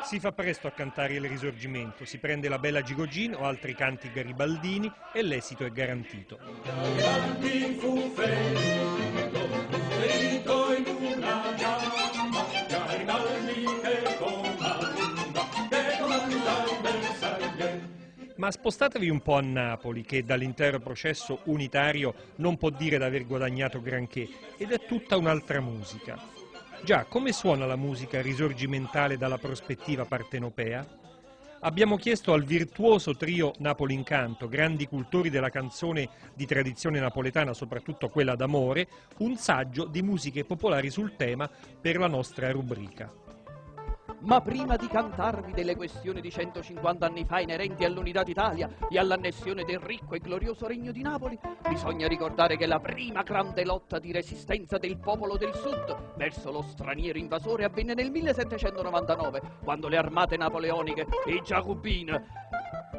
Si fa presto a cantare il Risorgimento, si prende la Bella Gigogin o altri canti garibaldini e l'esito è garantito. Ma spostatevi un po' a Napoli, che dall'intero processo unitario non può dire d'aver guadagnato granché, ed è tutta un'altra musica. Già, come suona la musica risorgimentale dalla prospettiva partenopea? Abbiamo chiesto al virtuoso trio Napoli Incanto, grandi cultori della canzone di tradizione napoletana, soprattutto quella d'amore, un saggio di musiche popolari sul tema per la nostra rubrica. Ma prima di cantarvi delle questioni di 150 anni fa inerenti all'unità d'Italia e all'annessione del ricco e glorioso regno di Napoli, bisogna ricordare che la prima grande lotta di resistenza del popolo del sud verso lo straniero invasore avvenne nel 1799, quando le armate napoleoniche e i giacobini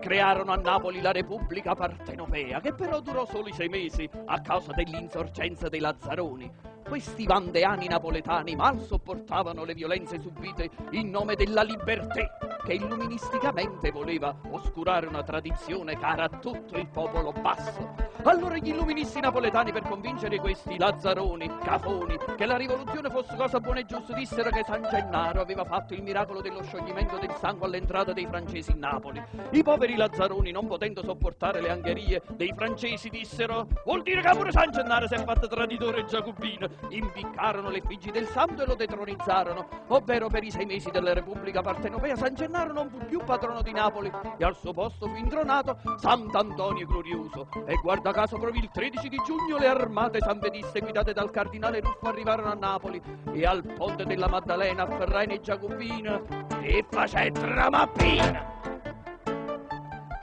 crearono a Napoli la Repubblica Partenopea, che però durò soli 6 mesi a causa dell'insorgenza dei Lazzaroni. Questi vandeani napoletani mal sopportavano le violenze subite in nome della libertà, che illuministicamente voleva oscurare una tradizione cara a tutto il popolo basso. Allora gli illuministi napoletani, per convincere questi lazzaroni, cafoni, che la rivoluzione fosse cosa buona e giusta, dissero che San Gennaro aveva fatto il miracolo dello scioglimento del sangue all'entrata dei francesi in Napoli. I poveri lazzaroni, non potendo sopportare le angherie dei francesi, dissero: vuol dire che pure San Gennaro si è fatto traditore e giacobino. Impiccarono l'effigie del santo e lo detronizzarono, ovvero per i 6 mesi della Repubblica Partenopea San Gennaro non fu più patrono di Napoli e al suo posto fu intronato Sant'Antonio Glorioso. E guarda caso proprio il 13 di giugno le armate sanvediste guidate dal cardinale Ruffo arrivarono a Napoli e al ponte della Maddalena afferrarono i giacobini e facettero mappina.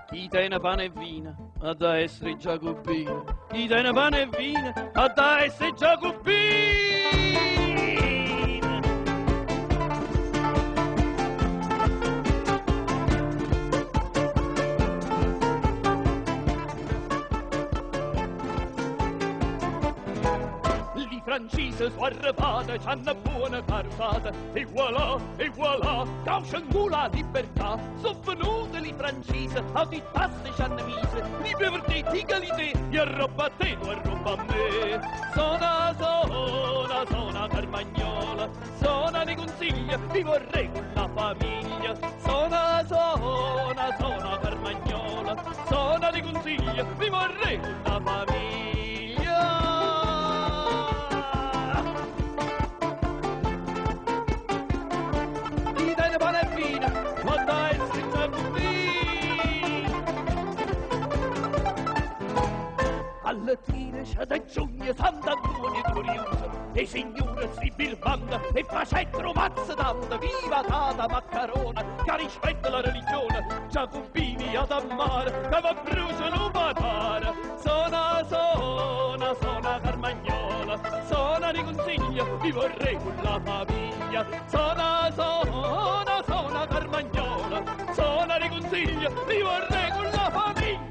Chi tiene pane e vino ha da essere giacobino, chi tiene pane e vino ha da essere giacobino. Francese su arrabata c'hanno buona carusata e voilà, caucciano la libertà. Sono venute le francesi, a di tasse c'hanno mise, libertà, egalité, e arroba a te, tu arroba a me. Sona Carmagnola, sona ne consiglia, vi vorrei con la famiglia. Sona Carmagnola, sona ne consiglia, vi vorrei con la famiglia. Alla fine c'è da giugno Sant'Antonio Glorioso e signore si birbanda e facettero mazza tanta. Viva Tata Maccarona che rispetta la religione, giacobini ad ammare che va bruciano patara. Sona Carmagnola, sona di consiglio, vi vorrei con la famiglia. Sona Carmagnola, sona di consiglio, vi vorrei con la famiglia.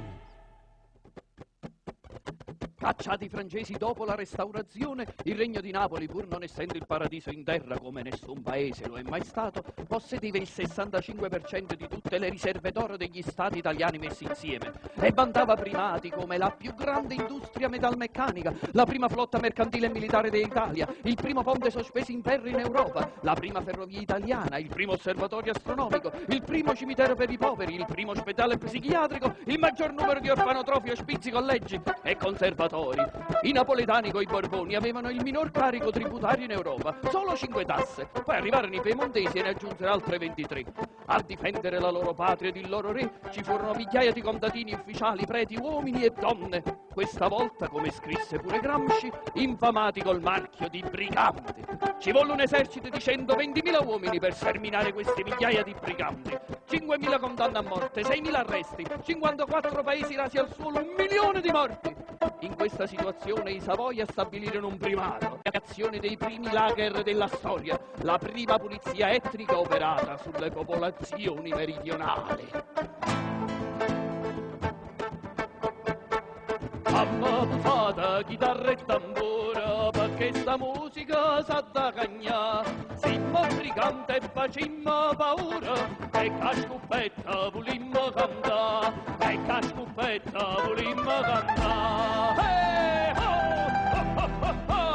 Cacciati i francesi dopo la restaurazione, il regno di Napoli, pur non essendo il paradiso in terra come nessun paese lo è mai stato, possedeva il 65% di tutte le riserve d'oro degli stati italiani messi insieme e vantava primati come la più grande industria metalmeccanica, la prima flotta mercantile e militare d'Italia, il primo ponte sospeso in ferro in Europa, la prima ferrovia italiana, il primo osservatorio astronomico, il primo cimitero per i poveri, il primo ospedale psichiatrico, il maggior numero di orfanotrofi, ospizi, collegi e conservatori. I napoletani coi Borboni avevano il minor carico tributario in Europa, solo 5 tasse, poi arrivarono i piemontesi e ne aggiunsero altre 23. A difendere la loro patria ed il loro re ci furono migliaia di contadini, ufficiali, preti, uomini e donne. Questa volta, come scrisse pure Gramsci, infamati col marchio di briganti. Ci volle un esercito di 120.000 uomini per sterminare queste migliaia di briganti. 5.000 condanne a morte, 6.000 arresti, 54 paesi rasi al suolo, 1 milione di morti. In questa situazione i Savoia stabilirono un primato, la creazione dei primi lager della storia, la prima pulizia etnica operata sulle popolazioni meridionali. Mamma busata, chitarra e tambora, perché sta musica sa da cagnà. Simmo brigante e facimmo paura, e cascuppetta volimmo cantà, e cascuppetta volimmo cantà. Hey, ho, ho, ho, ho, ho.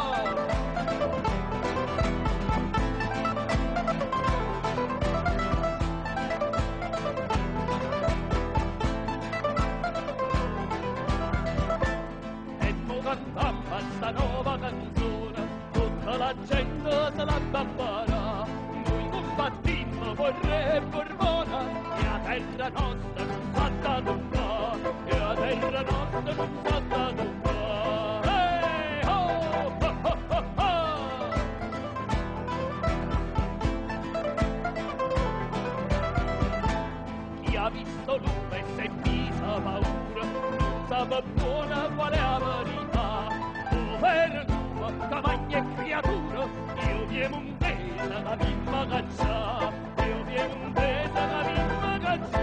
Cantamma sta nuova canzone, tutta la gente se la bambara. Noi combattimmo per re e Borbona, e a terra nostra non s'ha dato un po', e a terra nostra non s'ha dato un po'. Hey, ho, ho, ho, ho, ho. Chi ha visto l'uva e sentita paura, non sapeva buona quale la verità. Per tua, camagna e creatura, io vi montesa la mimma caccia, io vi montesa la mimma caccia.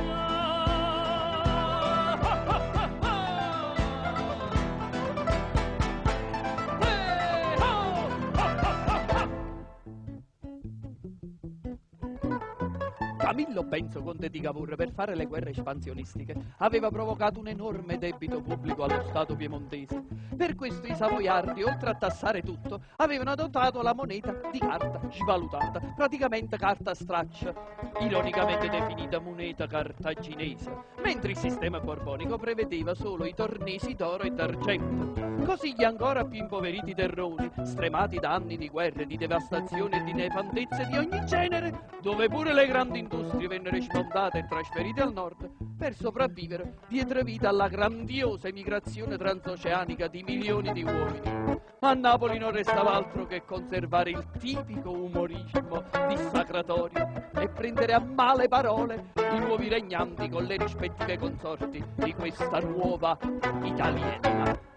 Camillo Benso, conte di Cavour, per fare le guerre espansionistiche, aveva provocato un enorme debito pubblico allo Stato piemontese. Per questo i savoiardi, oltre a tassare tutto, avevano adottato la moneta di carta svalutata, praticamente carta straccia, ironicamente definita moneta cartaginese, mentre il sistema borbonico prevedeva solo i tornesi d'oro e d'argento. Così gli ancora più impoveriti terroni, stremati da anni di guerre, di devastazione e di nefandezze di ogni genere, dove pure le grandi industrie vennero smontate e trasferite al nord, per sopravvivere diedero vita alla grandiosa emigrazione transoceanica di milioni di uomini. A Napoli non restava altro che conservare il tipico umorismo dissacratorio e prendere a male parole i nuovi regnanti con le rispettive consorti di questa nuova Italietta.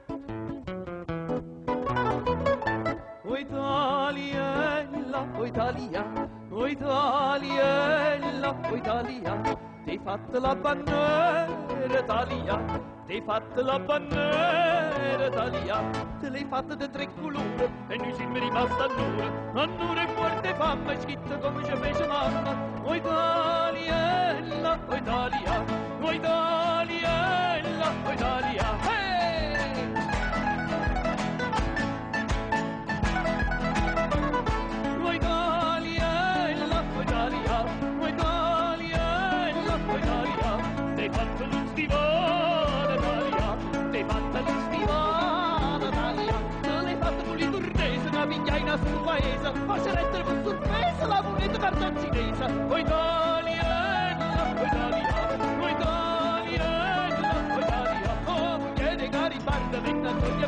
O Italiella, o Italia, o Italiella, o Italia, ti fatta la bandiera Italia, ti fatta la bandiera Italia, te l'hai fatta di 3 colori e noi siamo rimasti all'ora e forte fama scritta come ci fece mamma. O Italiella, o Italia, o Italiella, o Italia, hey! Sul paese, faccia lettere con sorpresa la moneta cartaginese. O Italiella, o Italia, o Italiella, o Italia, oh, mugliere Garibaldi, venne a Antonio